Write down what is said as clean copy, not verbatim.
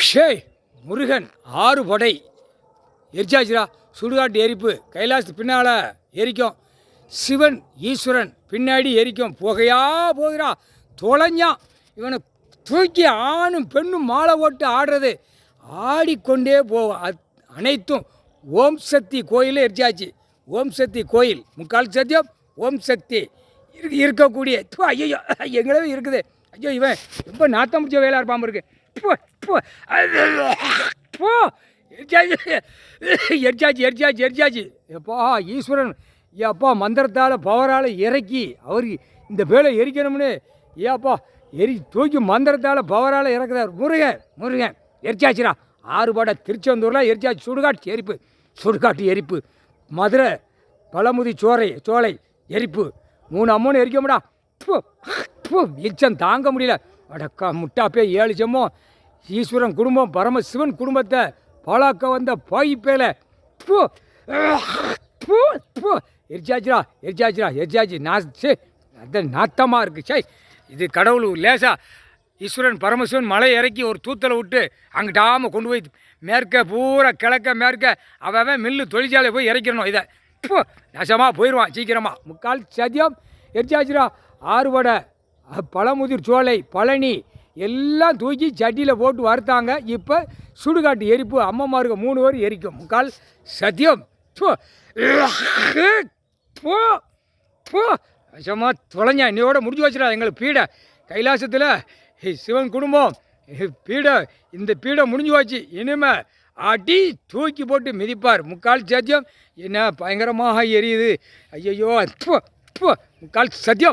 ஷே முருகன் 6 படை எரிச்சாச்சுரா. சுடுகாட்டு எரிப்பு கைலாசத்து பின்னால் எரிக்கும். சிவன் ஈஸ்வரன் பின்னாடி எரிக்கும். புகையா போகுதுரா. தொலைஞ்சான் இவனை தூக்கி ஆணும் பெண்ணும் மாலை போட்டு ஆடுறது ஆடிக்கொண்டே போவோம். அனைத்தும் ஓம் சக்தி கோயிலில் எரிச்சாச்சு. ஓம் சக்தி கோயில் முக்கால் சத்தியம் ஓம் சக்தி இருக்கக்கூடிய ஐயோ எங்களவே இருக்குது. ஐயோ இவன் ரொம்ப நாத்தம் முடிச்ச வேலை இருப்பாமல் இருக்கு. எரிச்சாச்சு. எப்பா ஈஸ்வரன் ஏப்பா மந்திரத்தால் பவரால் இறக்கி அவர் இந்த வேலை எரிக்கணும்னு ஏப்பா தூக்கி மந்திரத்தால் பவரால் இறக்குறார். முருகன் எரிச்சாச்சுரா. 6 படை திருச்செந்தூரில் எரிச்சாச்சு. சுடுகாட்டு எரிப்பு மதுரை பழமுதி சோலை எரிப்பு 3 அம்மன் எரிக்கமுடா. மிச்சம் தாங்க முடியல. அடக்கா முட்டாப்பே 7 செம்மோ ஈஸ்வரன் குடும்பம் பரமசிவன் குடும்பத்தை பாலாக்க வந்த பாய்ப்பேல எரிச்சாச்சு. அதான் நாத்தமாக இருக்குது. சே இது கடவுள் லேசா ஈஸ்வரன் பரமசிவன் மலை இறக்கி ஒரு தூத்தலை விட்டு அங்கிட்டாமல் கொண்டு போய் மேற்க பூரா கிழக்க மேற்க அவன் மில்லு தொழிற்சாலை போய் இறக்கிடணும். இதை நசமாக போயிடுவான் சீக்கிரமாக. முக்கால் சத்தியம் எரிச்சாச்சுரா. 6 படை பழமுதிர் சோலை பழனி எல்லாம் தூக்கி சட்டியில் போட்டு வறுத்தாங்க. இப்போ சுடுகாட்டு எரிப்பு அம்மம்மாருக்கு 3 பேர் எரிக்கும். முக்கால் சத்தியம் விஷமா தொலைஞ்சா இன்னையோட முடிஞ்சு வச்சுடா. எங்களுக்கு பீடை கைலாசத்தில் சிவன் குடும்பம் இந்த பீடை முடிஞ்சு வச்சு இனிமே அடி தூக்கி போட்டு மிதிப்பார். முக்கால் சத்தியம் என்ன பயங்கரமாக எரியுது. ஐயோ முக்கால் சத்தியம்.